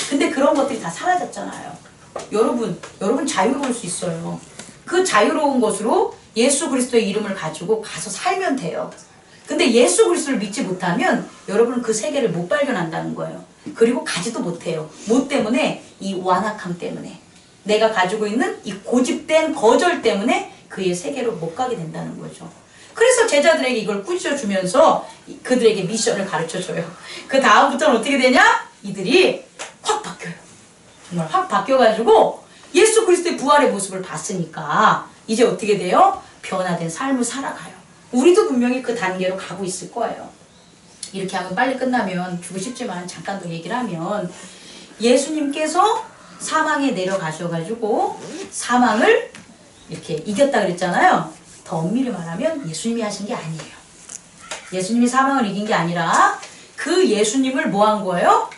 근데 그런 것들이 다 사라졌잖아요. 여러분 자유로울 수 있어요. 그 자유로운 것으로 예수 그리스도의 이름을 가지고 가서 살면 돼요. 근데 예수 그리스도를 믿지 못하면 여러분은 그 세계를 못 발견한다는 거예요. 그리고 가지도 못해요. 뭐 때문에? 이 완악함 때문에. 내가 가지고 있는 이 고집된 거절 때문에 그의 세계로 못 가게 된다는 거죠. 그래서 제자들에게 이걸 꾸짖어주면서 그들에게 미션을 가르쳐줘요. 그 다음부터는 어떻게 되냐? 이들이 확 바뀌어요. 정말 확 바뀌어가지고 예수 그리스도의 부활의 모습을 봤으니까 이제 어떻게 돼요? 변화된 삶을 살아가요. 우리도 분명히 그 단계로 가고 있을 거예요. 이렇게 하면 빨리 끝나면 주고 싶지만 잠깐 더 얘기를 하면, 예수님께서 사망에 내려가셔가지고 사망을 이렇게 이겼다 그랬잖아요. 더 엄밀히 말하면 예수님이 하신 게 아니에요. 예수님이 사망을 이긴 게 아니라 그 예수님을 뭐 한 거예요?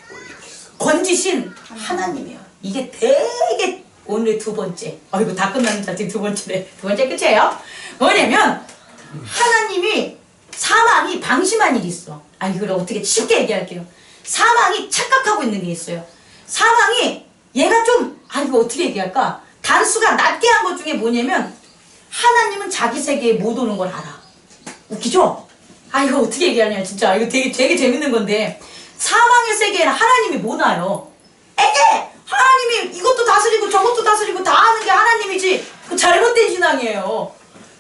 건지신 하나님이에요. 이게 되게 오늘의 두 번째. 아이고 다 끝났는 자 지금 두 번째래. 두 번째 끝이에요. 뭐냐면 하나님이 사망이 방심한 일이 있어. 아니 이걸 어떻게 쉽게 얘기할게요. 사망이 착각하고 있는 게 있어요. 사망이 얘가 좀 이거 어떻게 얘기할까? 단수가 낮게 한 것 중에 뭐냐면 하나님은 자기 세계에 못 오는 걸 알아. 웃기죠? 이거 어떻게 얘기하냐 진짜. 이거 되게 재밌는 건데, 사망의 세계에는 하나님이 못 와요. 하나님이 이것도 다스리고 저것도 다스리고 다 하는 게 하나님이지. 그 잘못된 신앙이에요.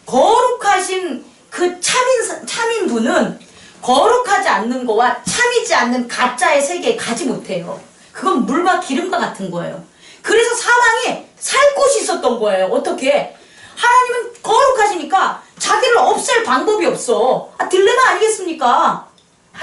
거룩하신 그 참인 분은 거룩하지 않는 거와 참이지 않는 가짜의 세계에 가지 못해요. 그건 물과 기름과 같은 거예요. 그래서 사망에 살 곳이 있었던 거예요. 어떻게? 하나님은 거룩하시니까 자기를 없앨 방법이 없어. 딜레마 아니겠습니까?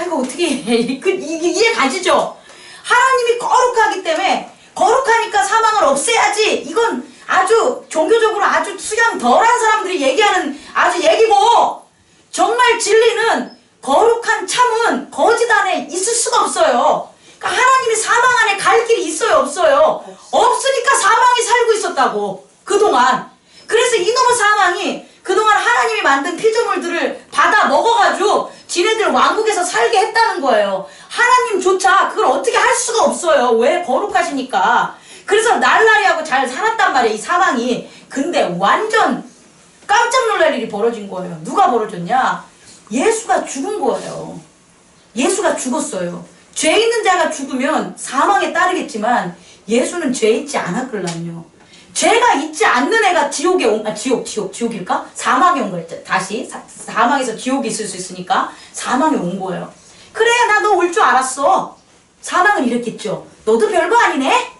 이거 어떻게 이해 가시죠? 하나님이 거룩하기 때문에, 거룩하니까 사망을 없애야지. 이건 아주 종교적으로 아주 수양 덜한 사람들이 얘기하는 아주 얘기고, 정말 진리는 거룩한 참은 거짓 안에 있을 수가 없어요. 그러니까 하나님이 사망 안에 갈 길이 있어요, 없어요? 없으니까 사망이 살고 있었다고, 그동안. 그래서 이놈의 사망이 그동안 하나님이 만든 피조물들을 받아 먹어가지고 지네들 왕국에서 살게 했다는 거예요. 하나님조차 그걸 어떻게 할 수가 없어요. 왜? 거룩하시니까. 그래서 날라리하고 잘 살았단 말이에요, 이 사망이. 근데 완전 깜짝 놀랄 일이 벌어진 거예요. 누가 벌어졌냐? 예수가 죽은 거예요. 예수가 죽었어요. 죄 있는 자가 죽으면 사망에 따르겠지만 예수는 죄 있지 않았걸랑요. 죄가 있지 않는 애가 지옥에 지옥일까? 사망에 온 거예요. 다시 사망에서 지옥이 있을 수 있으니까 사망에 온 거예요. 그래, 나 너 올 줄 알았어. 사망은 이랬겠죠. 너도 별거 아니네?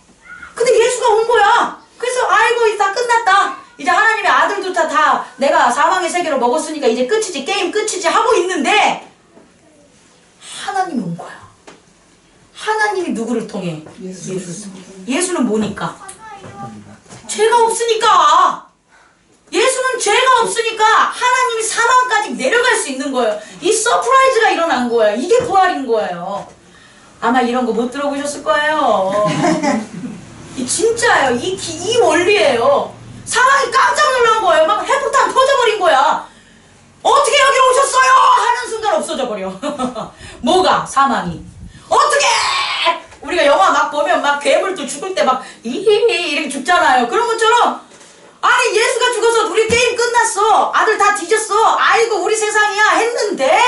근데 예수가 온 거야. 그래서 아이고 이제 다 끝났다. 이제 하나님의 아들조차 다 내가 사망의 세계로 먹었으니까 이제 끝이지, 게임 끝이지 하고 있는데 하나님이 온 거야. 하나님이 누구를 통해? 예수를 통해. 예수는 뭐니까? 죄가 없으니까. 예수는 죄가 없으니까 하나님이 사망까지 내려갈 수 있는 거예요. 이 서프라이즈가 일어난 거예요. 이게 부활인 거예요. 아마 이런 거 못 들어보셨을 거예요. 진짜예요. 이 원리예요. 사망이 깜짝 놀란 거예요. 막 핵폭탄 터져버린 거야. 어떻게 여기 오셨어요? 하는 순간 없어져 버려. 뭐가? 사망이. 어떻게? 우리가 영화 막 보면 막 괴물도 죽을 때 막 이렇게 죽잖아요. 그런 것처럼, 아니 예수가 죽어서 우리 게임 끝났어. 아들 다 뒤졌어. 아이고 우리 세상이야 했는데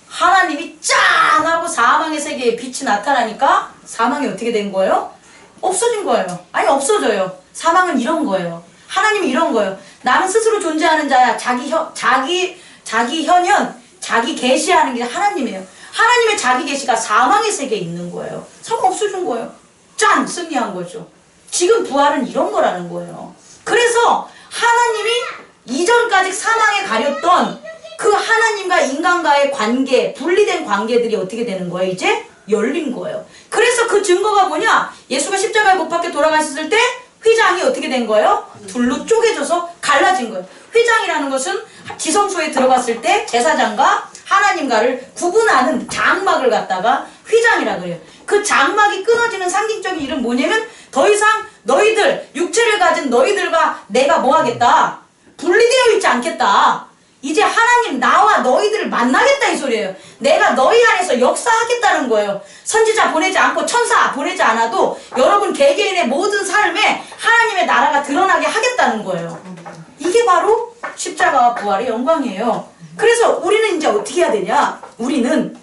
하나님이 짠 하고 사망의 세계에 빛이 나타나니까 사망이 어떻게 된 거예요? 없어진 거예요. 아니 없어져요. 사망은 이런 거예요. 하나님이 이런 거예요. 나는 스스로 존재하는 자야. 자기 현현, 자기 계시하는 게 하나님이에요. 하나님의 자기 계시가 사망의 세계에 있는 거예요. 사망 없어진 거예요. 짠! 승리한 거죠. 지금 부활은 이런 거라는 거예요. 그래서 하나님이 이전까지 사망에 가렸던 그 하나님과 인간과의 관계, 분리된 관계들이 어떻게 되는 거예요? 이제 열린 거예요. 그래서 그 증거가 뭐냐? 예수가 십자가에 못 박혀 돌아가셨을 때 휘장이 어떻게 된 거예요? 둘로 쪼개져서 갈라진 거예요. 휘장이라는 것은 지성소에 들어갔을 때 제사장과 하나님과를 구분하는 장막을 갖다가 휘장이라 그래요. 그 장막이 끊어지는 상징적인 이름 뭐냐면 더 이상 너희들, 육체를 가진 너희들과 내가 뭐 하겠다? 분리되어 있지 않겠다. 이제 하나님 나와 너희들을 만나겠다 이 소리예요. 내가 너희 안에서 역사하겠다는 거예요. 선지자 보내지 않고 천사 보내지 않아도 여러분 개개인의 모든 삶에 하나님의 나라가 드러나게 하겠다는 거예요. 이게 바로 십자가와 부활의 영광이에요. 그래서 우리는 이제 어떻게 해야 되냐? 우리는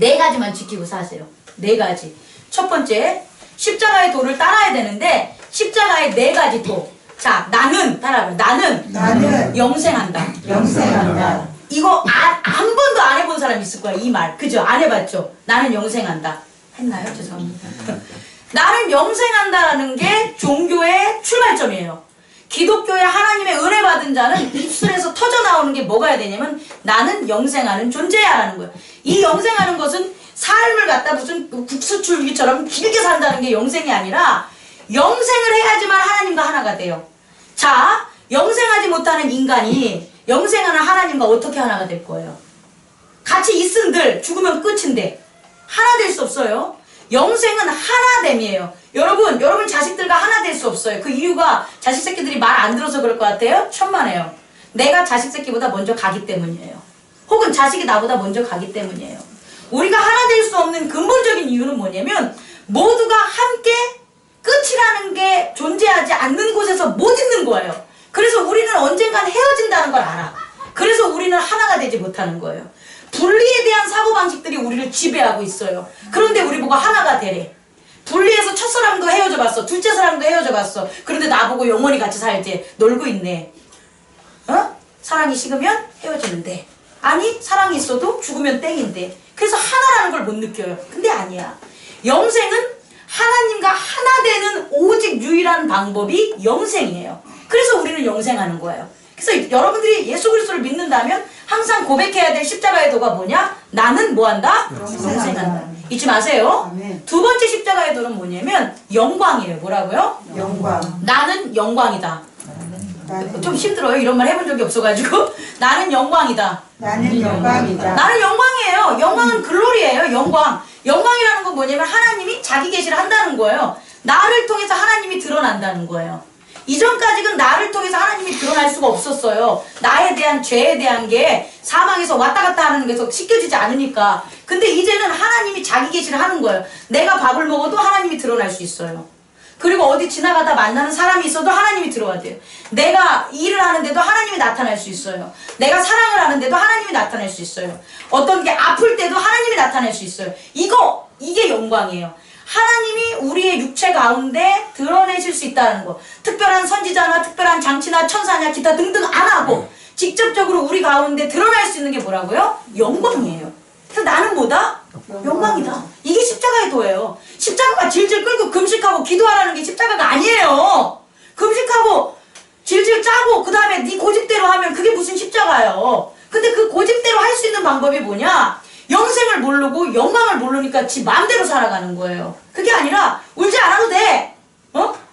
4가지만 지키고 사세요. 4가지. 첫 번째, 십자가의 도를 따라야 되는데 십자가의 4가지 도. 자, 나는 따라해요. 나는 영생한다. 영생한다. 이거 한 번도 안 해본 사람 있을 거야. 이 말. 그죠? 안 해봤죠? 나는 영생한다. 했나요? 죄송합니다. 나는 영생한다라는 게 종교의 출발점이에요. 기독교의 하나님의 은혜 받은 자는 입술에서 터져나오는 게 뭐가 해야 되냐면 나는 영생하는 존재야 라는 거예요. 이 영생하는 것은 삶을 갖다 무슨 국수줄기처럼 길게 산다는 게 영생이 아니라 영생을 해야지만 하나님과 하나가 돼요. 자, 영생하지 못하는 인간이 영생하는 하나님과 어떻게 하나가 될 거예요? 같이 있은들 죽으면 끝인데 하나 될 수 없어요. 영생은 하나됨이에요. 여러분 자식들과 하나 될 수 없어요. 그 이유가 자식 새끼들이 말 안 들어서 그럴 것 같아요? 천만에요. 내가 자식 새끼보다 먼저 가기 때문이에요. 혹은 자식이 나보다 먼저 가기 때문이에요. 우리가 하나 될 수 없는 근본적인 이유는 뭐냐면 모두가 함께 끝이라는 게 존재하지 않는 곳에서 못 있는 거예요. 그래서 우리는 언젠간 헤어진다는 걸 알아. 그래서 우리는 하나가 되지 못하는 거예요. 분리에 대한 사고방식들이 우리를 지배하고 있어요. 그런데 우리 보고 하나가 되래. 분리해서 첫사랑도 헤어져 봤어. 둘째 사랑도 헤어져 봤어. 그런데 나보고 영원히 같이 살지. 놀고 있네. 어? 사랑이 식으면 헤어지는데. 아니, 사랑이 있어도 죽으면 땡인데. 그래서 하나라는 걸 못 느껴요. 근데 아니야. 영생은 하나님과 하나 되는 오직 유일한 방법이 영생이에요. 그래서 우리는 영생하는 거예요. 그래서 여러분들이 예수 그리스도를 믿는다면 항상 고백해야 될 십자가의 도가 뭐냐? 나는 뭐한다? 영생한다. 잊지 마세요. 아멘. 두 번째 십자가의 도는 뭐냐면 영광이에요. 뭐라고요? 영광. 나는 영광이다. 나는, 좀 힘들어요. 이런 말 해본 적이 없어가지고. 나는 영광이다. 나는 영광이다. 나는 영광이에요. 영광은 글로리예요. 영광. 영광이라는 건 뭐냐면 하나님이 자기 계시를 한다는 거예요. 나를 통해서 하나님이 드러난다는 거예요. 이전까지는 나를 통해서 하나님이 드러날 수가 없었어요. 나에 대한 죄에 대한 게 사망에서 왔다 갔다 하는 게서 씻겨지지 않으니까. 근데 이제는 하나님이 자기 계시를 하는 거예요. 내가 밥을 먹어도 하나님이 드러날 수 있어요. 그리고 어디 지나가다 만나는 사람이 있어도 하나님이 들어와야 돼요. 내가 일을 하는데도 하나님이 나타날 수 있어요. 내가 사랑을 하는데도 하나님이 나타날 수 있어요. 어떤 게 아플 때도 하나님이 나타날 수 있어요. 이게 영광이에요. 하나님이 우리의 육체 가운데 드러내실 수 있다는 거. 특별한 선지자나 특별한 장치나 천사냐 기타 등등 안 하고 직접적으로 우리 가운데 드러날 수 있는 게 뭐라고요? 영광이에요. 그래서 나는 뭐다? 영광이다. 이게 십자가의 도예요. 십자가가 질질 끌고 금식하고 기도하라는 게 십자가가 아니에요. 금식하고 질질 짜고 그 다음에 네 고집대로 하면 그게 무슨 십자가예요. 근데 그 고집대로 할 수 있는 방법이 뭐냐? 영생을 모르고 영광을 모르니까 지 마음대로 살아가는 거예요. 그게 아니라 울지 않아도 돼.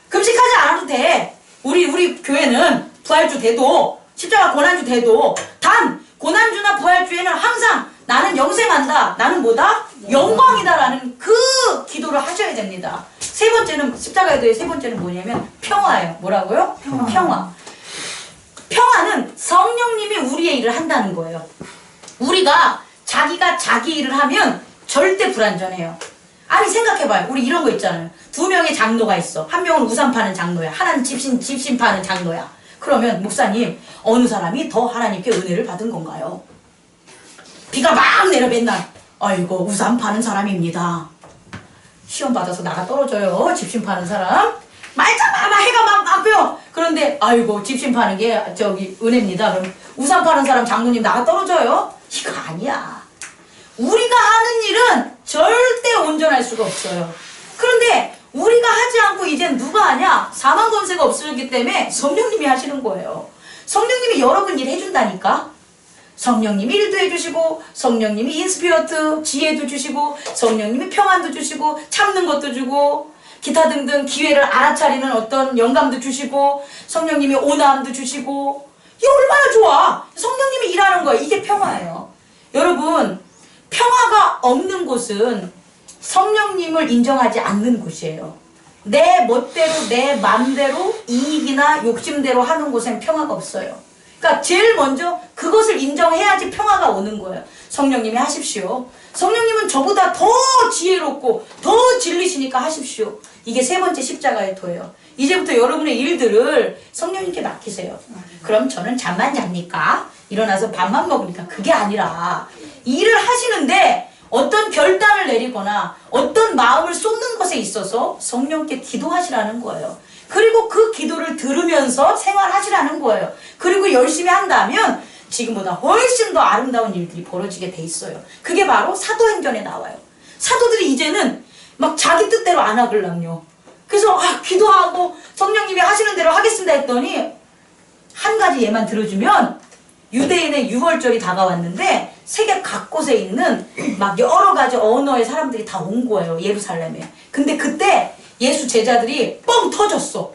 금식하지 않아도 돼. 우리 교회는 부활주 돼도 십자가 고난주 돼도 단 고난주나 부활주에는 항상 나는 영생한다. 나는 뭐다? 영광이다라는 그 기도를 하셔야 됩니다. 세 번째는 십자가에 대해 세 번째는 뭐냐면 평화예요. 뭐라고요? 평화. 평화는 성령님이 우리의 일을 한다는 거예요. 우리가 자기가 자기 일을 하면 절대 불안전해요. 아니 생각해봐요. 우리 이런 거 있잖아요. 2명의 장로가 있어. 한 명은 우산 파는 장로야. 하나는 집신 파는 장로야. 그러면 목사님 어느 사람이 더 하나님께 은혜를 받은 건가요? 비가 막 내려 맨날 아이고 우산 파는 사람입니다. 시험 받아서 나가 떨어져요. 집신 파는 사람. 말자마자 막 해가 막 펴. 그런데 아이고 집신 파는 게 저기 은혜입니다. 그럼 우산 파는 사람 장로님 나가 떨어져요? 이거 아니야. 우리가 하는 일은 절대 온전할 수가 없어요. 그런데 우리가 하지 않고 이젠 누가 하냐? 사망 권세가 없어졌기 때문에 성령님이 하시는 거예요. 성령님이 여러분 일 해준다니까. 성령님이 일도 해주시고, 성령님이 인스피어트 지혜도 주시고, 성령님이 평안도 주시고, 참는 것도 주고, 기타 등등 기회를 알아차리는 어떤 영감도 주시고, 성령님이 온화함도 주시고, 이게 얼마나 좋아. 성령님이 일하는 거예요. 이게 평화예요. 여러분, 평화가 없는 곳은 성령님을 인정하지 않는 곳이에요. 내 멋대로 내 맘대로 이익이나 욕심대로 하는 곳엔 평화가 없어요. 그러니까 제일 먼저 그것을 인정해야지 평화가 오는 거예요. 성령님이 하십시오. 성령님은 저보다 더 지혜롭고 더 진리시니까 하십시오. 이게 세 번째 십자가의 도예요. 이제부터 여러분의 일들을 성령님께 맡기세요. 그럼 저는 잠만 잡니까? 일어나서 밥만 먹으니까? 그게 아니라 일을 하시는데 어떤 결단을 내리거나 어떤 마음을 쏟는 것에 있어서 성령께 기도하시라는 거예요. 그리고 그 기도를 들으면서 생활하시라는 거예요. 그리고 열심히 한다면 지금보다 훨씬 더 아름다운 일들이 벌어지게 돼 있어요. 그게 바로 사도행전에 나와요. 사도들이 이제는 막 자기 뜻대로 안 하걸랑요. 그래서 기도하고 성령님이 하시는 대로 하겠습니다 했더니 한 가지 예만 들어주면 유대인의 유월절이 다가왔는데 세계 각곳에 있는 막 여러 가지 언어의 사람들이 다 온 거예요. 예루살렘에. 근데 그때 예수 제자들이 뻥 터졌어.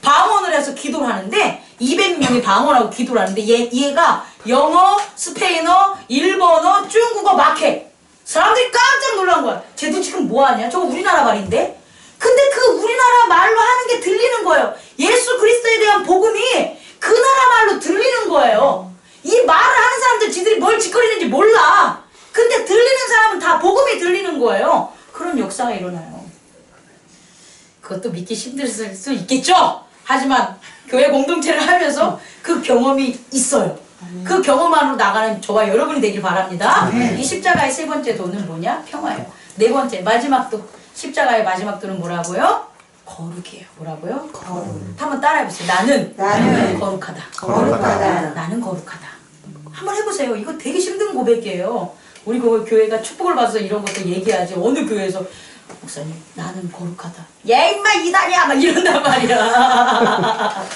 방언을 해서 기도를 하는데 200명이 방언하고 기도를 하는데 얘가 영어, 스페인어, 일본어, 중국어 막 해. 사람들이 깜짝 놀란 거야. 쟤도 지금 뭐하냐? 저거 우리나라 말인데? 근데 그 우리나라 말로 하는 게 들리는 거예요. 예수 그리스도에 대한 복음이 그 나라 말로 들리는 거예요. 이 말을 하는 사람들 지들이 뭘 짓거리는지 몰라. 근데 들리는 사람은 다 복음이 들리는 거예요. 그런 역사가 일어나요. 그것도 믿기 힘들을 수 있겠죠? 하지만 교회 공동체를 하면서 그 경험이 있어요. 그 경험 안으로 나가는 저와 여러분이 되길 바랍니다. 이 십자가의 세 번째 도는 뭐냐? 평화예요. 네 번째 마지막 도. 십자가의 마지막 도는 뭐라고요? 거룩이에요. 뭐라고요? 거룩. 한번 따라해보세요. 나는 거룩하다. 거룩하다. 나는 거룩하다. 한번 해보세요. 이거 되게 힘든 고백이에요. 우리 그 교회가 축복을 받아서 이런 것도 얘기하지. 어느 교회에서 목사님 나는 거룩하다. 야 임마 이단이야 막 이런단 말이야.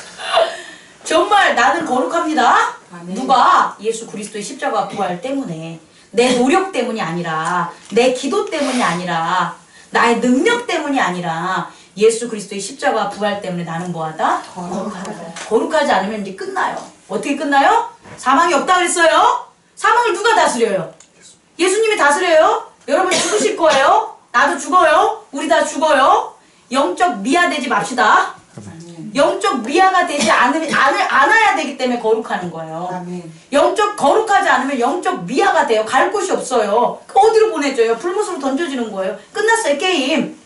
정말 나는 거룩합니다. 누가? 예수 그리스도의 십자가 부활 때문에. 내 노력 때문이 아니라 내 기도 때문이 아니라 나의 능력 때문이 아니라 예수 그리스도의 십자가 부활 때문에 나는 뭐하다? 거룩하다. 거룩하지 않으면 이제 끝나요. 어떻게 끝나요? 사망이 없다 그랬어요? 사망을 누가 다스려요? 예수님이 다스려요? 여러분 죽으실 거예요? 나도 죽어요? 우리 다 죽어요? 영적 미아되지 맙시다. 영적 미아가 되지 않아야 되기 때문에 거룩하는 거예요. 영적 거룩하지 않으면 영적 미아가 돼요. 갈 곳이 없어요. 어디로 보내줘요? 불못으로 던져지는 거예요. 끝났어요 게임.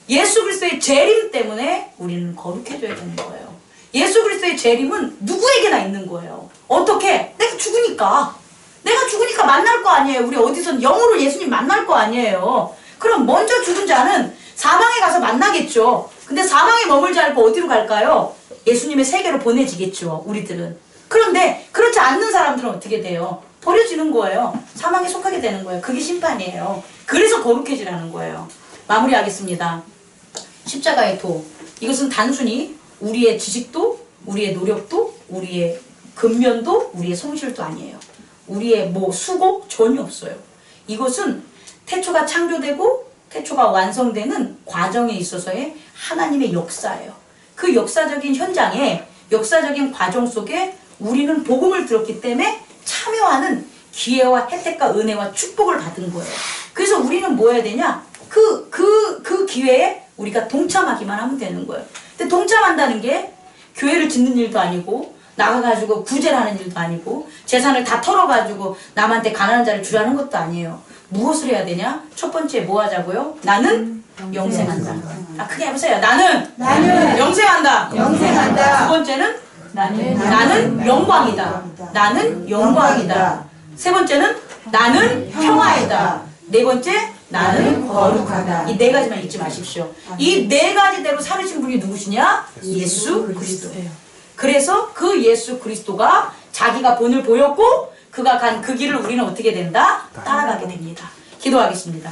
예수 그리스도의 재림 때문에 우리는 거룩해져야 되는 거예요. 예수 그리스도의 재림은 누구에게나 있는 거예요. 어떻게? 내가 죽으니까 만날 거 아니에요. 우리 어디선 영으로 예수님 만날 거 아니에요. 그럼 먼저 죽은 자는 사망에 가서 만나겠죠. 근데 사망에 머물지 않고 어디로 갈까요? 예수님의 세계로 보내지겠죠. 우리들은. 그런데 그렇지 않는 사람들은 어떻게 돼요? 버려지는 거예요. 사망에 속하게 되는 거예요. 그게 심판이에요. 그래서 거룩해지라는 거예요. 마무리하겠습니다. 십자가의 도. 이것은 단순히 우리의 지식도, 우리의 노력도, 우리의 근면도, 우리의 성실도 아니에요. 우리의 수고 전혀 없어요. 이것은 태초가 창조되고 태초가 완성되는 과정에 있어서의 하나님의 역사예요. 그 역사적인 현장에, 역사적인 과정 속에 우리는 복음을 들었기 때문에 참여하는 기회와 혜택과 은혜와 축복을 받은 거예요. 그래서 우리는 뭐 해야 되냐? 그 기회에 우리가 동참하기만 하면 되는 거예요. 근데 동참한다는 게 교회를 짓는 일도 아니고 나가가지고 구제를 하는 일도 아니고 재산을 다 털어가지고 남한테 가난한 자를 주라는 것도 아니에요. 무엇을 해야 되냐? 첫 번째 뭐 하자고요? 나는 영생한다. 크게 해보세요. 나는 영생한다. 두 번째는 나는 영광이다. 나는 영광이다. 세 번째는 나는 평화이다. 네 번째 나는 거룩하다. 이 네 가지만 잊지 마십시오. 이 네 가지대로 살으신 분이 누구시냐? 예수 그리스도예요. 그래서 그 예수 그리스도가 자기가 본을 보였고 그가 간 그 길을 우리는 어떻게 된다? 따라가게 됩니다. 기도하겠습니다.